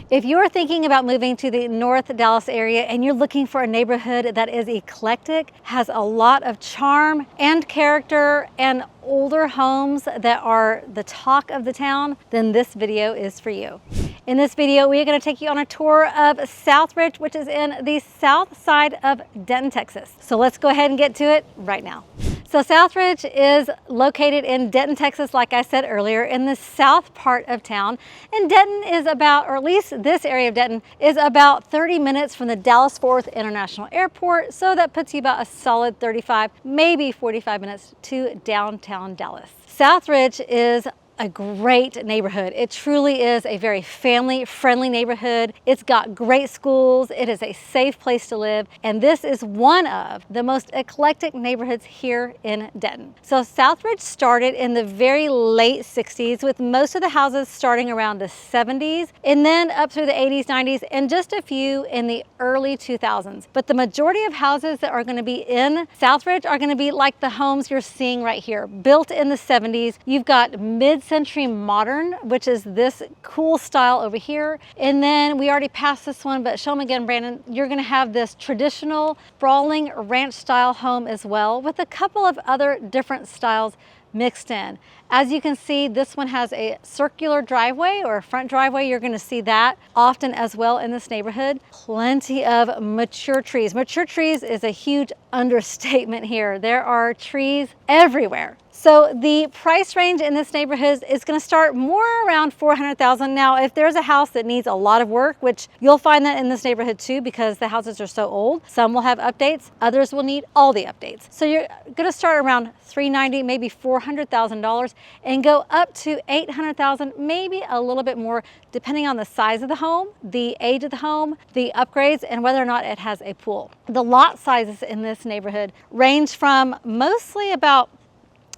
If you're thinking about moving to the North Dallas area and you're looking for a neighborhood that is eclectic, has a lot of charm and character and older homes that are the talk of the town, then this video is for you. In this video, we are going to take you on a tour of Southridge, which is in the south side of Denton, Texas. So let's go ahead and get to it right now. So Southridge is located in Denton, Texas, like I said earlier, in the south part of town. And Denton is about, or at least this area of Denton, is about 30 minutes from the Dallas-Fort Worth International Airport. So that puts you about a solid 35, maybe 45 minutes to downtown Dallas. Southridge is a great neighborhood. It truly is a very family-friendly neighborhood. It's got great schools. It is a safe place to live. And this is one of the most eclectic neighborhoods here in Denton. So Southridge started in the very late 60s with most of the houses starting around the 70s and then up through the 80s, 90s, and just a few in the early 2000s. But the majority of houses that are going to be in Southridge are going to be like the homes you're seeing right here, built in the 70s. You've got mid-century modern, which is this cool style over here. And then we already passed this one, but show them again, Brandon. You're gonna have this traditional sprawling ranch style home as well, with a couple of other different styles mixed in. As you can see, this one has a circular driveway or a front driveway. You're gonna see that often as well in this neighborhood. Plenty of mature trees. Mature trees is a huge understatement here. There are trees everywhere. So the price range in this neighborhood is going to start more around $400,000. Now, if there's a house that needs a lot of work, which you'll find that in this neighborhood too, because the houses are so old, some will have updates, others will need all the updates. So you're going to start around $390,000, maybe $400,000, and go up to $800,000, maybe a little bit more, depending on the size of the home, the age of the home, the upgrades, and whether or not it has a pool. The lot sizes in this neighborhood range from mostly about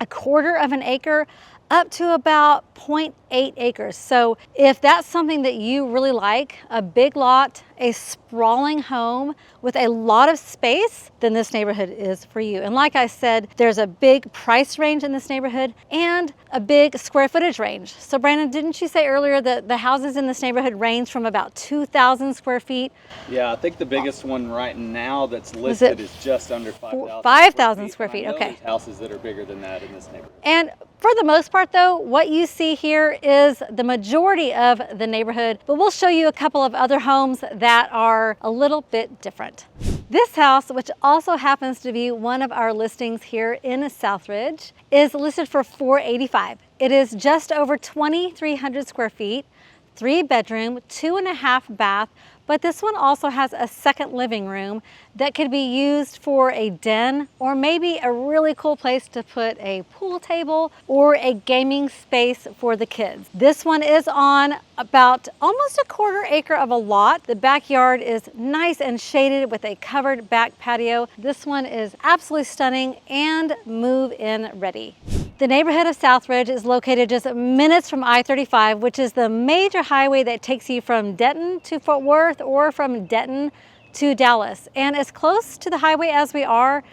a quarter of an acre up to about 0.8 acres. So if that's something that you really like, a big lot, a sprawling home with a lot of space, then this neighborhood is for you. And like I said, there's a big price range in this neighborhood and a big square footage range. So Brandon, didn't you say earlier that the houses in this neighborhood range from about 2,000 square feet? Yeah, I think the biggest one right now that's listed is just under 5,000 5,000 square feet. Okay. There's houses that are bigger than that in this neighborhood. And for the most part though, what you see here is the majority of the neighborhood, but we'll show you a couple of other homes that are a little bit different. This house, which also happens to be one of our listings here in Southridge, is listed for $485,000. It is just over 2,300 square feet, 3-bedroom, 2.5 bath, but this one also has a second living room that could be used for a den or maybe a really cool place to put a pool table or a gaming space for the kids. This one is on about almost a quarter acre of a lot. The backyard is nice and shaded with a covered back patio. This one is absolutely stunning and move-in ready. The neighborhood of Southridge is located just minutes from I-35, which is the major highway that takes you from Denton to Fort Worth or from Denton to Dallas. And as close to the highway as we are,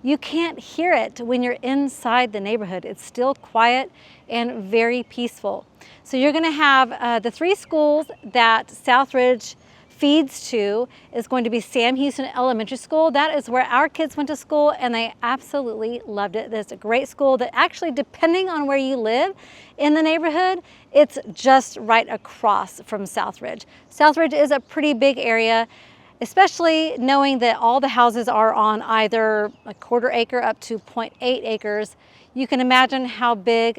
you can't hear it when you're inside the neighborhood. It's still quiet and very peaceful. So you're gonna have the 3 schools that Southridge feeds to is going to be Sam Houston Elementary School. That is where our kids went to school and they absolutely loved it. There's a great school that actually, depending on where you live in the neighborhood, it's just right across from Southridge. Southridge is a pretty big area, especially knowing that all the houses are on either a quarter acre up to 0.8 acres. You can imagine how big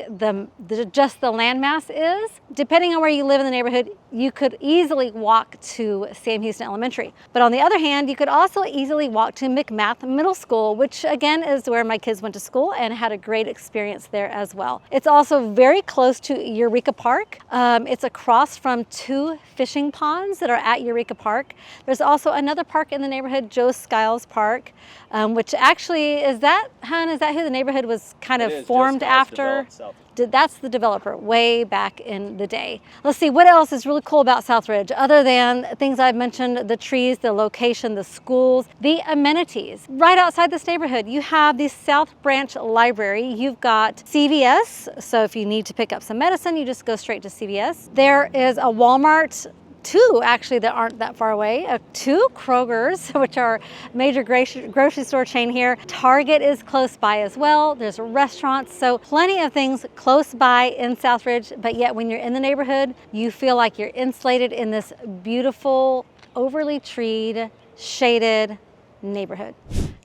just the landmass is. Depending on where you live in the neighborhood, you could easily walk to Sam Houston Elementary. But on the other hand, you could also easily walk to McMath Middle School, which again is where my kids went to school and had a great experience there as well. It's also very close to Eureka Park. It's across from 2 fishing ponds that are at Eureka Park. There's also another park in the neighborhood, Skyles Park, which actually, is that who the neighborhood was kind of formed after? That's the developer way back in the day. Let's see, what else is really cool about Southridge other than things I've mentioned, the trees, the location, the schools, the amenities. Right outside this neighborhood, you have the South Branch Library. You've got CVS, so if you need to pick up some medicine, you just go straight to CVS. There is a Walmart two actually that aren't that far away. Two Krogers, which are major grocery store chain here. Target is close by as well. There's restaurants, so plenty of things close by in Southridge, but yet when you're in the neighborhood, you feel like you're insulated in this beautiful, overly treed, shaded neighborhood.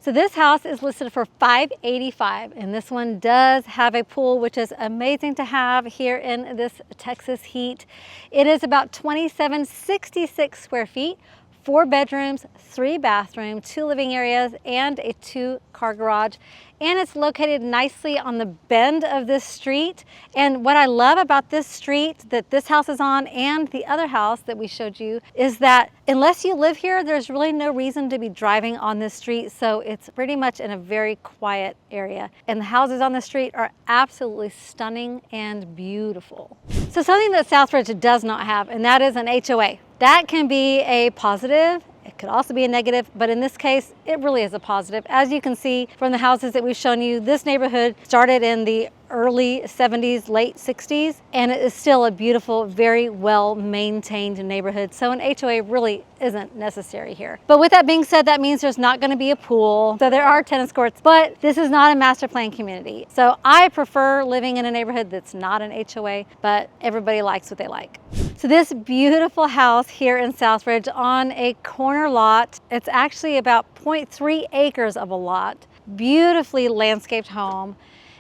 So this house is listed for $585, and this one does have a pool, which is amazing to have here in this Texas heat. It is about 2,766 square feet, 4 bedrooms, 3 bathrooms, 2 living areas, and a 2-car garage. And it's located nicely on the bend of this street. And what I love about this street that this house is on and the other house that we showed you is that unless you live here, there's really no reason to be driving on this street. So it's pretty much in a very quiet area. And the houses on the street are absolutely stunning and beautiful. So something that Southridge does not have, and that is an HOA. That can be a positive. It could also be a negative, but in this case, it really is a positive. As you can see from the houses that we've shown you, this neighborhood started in the early 70s, late 60s, and it is still a beautiful, very well maintained neighborhood. So an HOA really isn't necessary here. But with that being said, that means there's not going to be a pool. So there are tennis courts, but this is not a master plan community. So I prefer living in a neighborhood that's not an HOA, but everybody likes what they like. So this beautiful house here in Southridge on a corner lot, it's actually about 0.3 acres of a lot, beautifully landscaped home,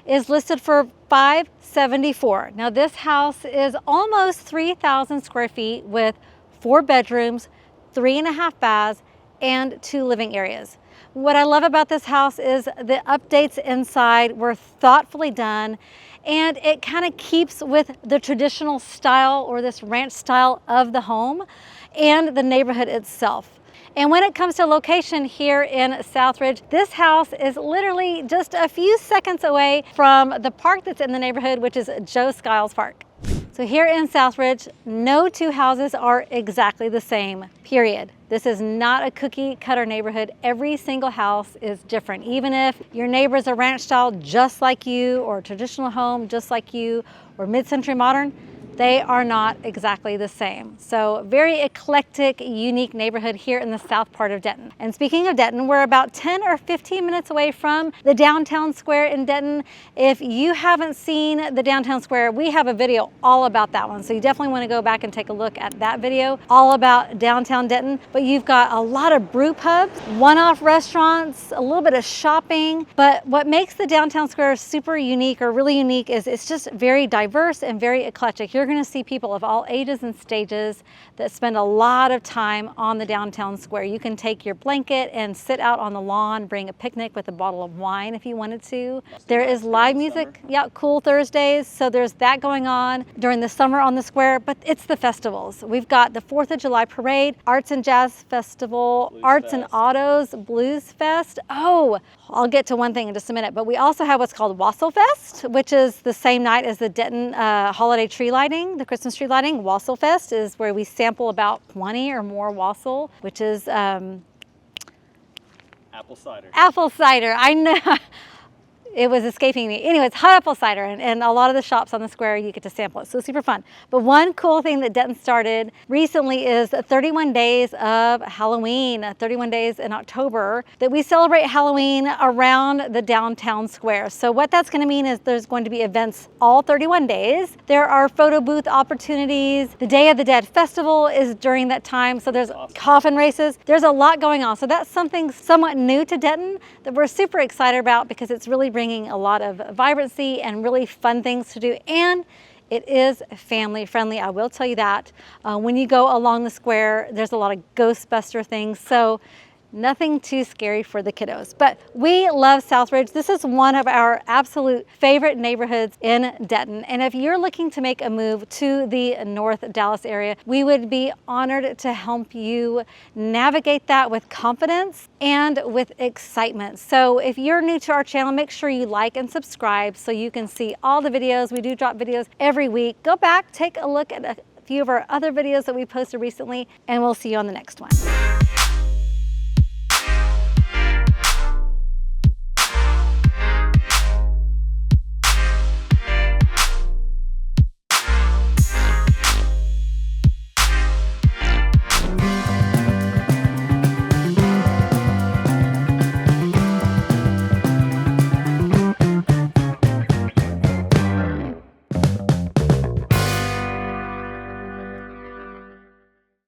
is listed for $574. Now this house is almost 3,000 square feet with 4 bedrooms, 3.5 baths, and 2 living areas. What I love about this house is the updates inside were thoughtfully done, and it kind of keeps with the traditional style or this ranch style of the home and the neighborhood itself. And when it comes to location here in Southridge, this house is literally just a few seconds away from the park that's in the neighborhood, which is Skyles Park. So here in Southridge, no two houses are exactly the same, period. This is not a cookie cutter neighborhood. Every single house is different. Even if your neighbor's a ranch style just like you, or a traditional home just like you, or mid-century modern, they are not exactly the same. So very eclectic, unique neighborhood here in the south part of Denton. And speaking of Denton, we're about 10 or 15 minutes away from the downtown square in Denton. If you haven't seen the downtown square, we have a video all about that one. So you definitely want to go back and take a look at that video all about downtown Denton. But you've got a lot of brew pubs, one-off restaurants, a little bit of shopping. But what makes the downtown square super unique or really unique is it's just very diverse and very eclectic. You're going to see people of all ages and stages that spend a lot of time on the downtown square. You can take your blanket and sit out on the lawn, bring a picnic with a bottle of wine if you wanted to. There is live music, yeah, Cool Thursdays. So there's that going on during the summer on the square, but it's the festivals. We've got the 4th of July Parade, Arts and Jazz Festival, Arts and Autos, Blues Fest. Oh, I'll get to one thing in just a minute, but we also have what's called Wassail Fest, which is the same night as the Denton holiday tree lighting, the Christmas tree lighting. Wassail Fest is where we sample about 20 or more wassail, which is apple cider. Apple cider, I know. It was escaping me. Anyway, it's hot apple cider, and a lot of the shops on the square, you get to sample it. So super fun. But one cool thing that Denton started recently is 31 days of Halloween, 31 days in October, that we celebrate Halloween around the downtown square. So what that's going to mean is there's going to be events all 31 days. There are photo booth opportunities. The Day of the Dead Festival is during that time. So there's coffin races. There's a lot going on. So that's something somewhat new to Denton that we're super excited about because it's really bringing a lot of vibrancy and really fun things to do, and it is family friendly. I will tell you that. When you go along the square, there's a lot of Ghostbuster things, so nothing too scary for the kiddos. But we love Southridge. This is one of our absolute favorite neighborhoods in Denton. And if you're looking to make a move to the North Dallas area, we would be honored to help you navigate that with confidence and with excitement. So if you're new to our channel, make sure you like and subscribe so you can see all the videos. We do drop videos every week. Go back, take a look at a few of our other videos that we posted recently, and we'll see you on the next one.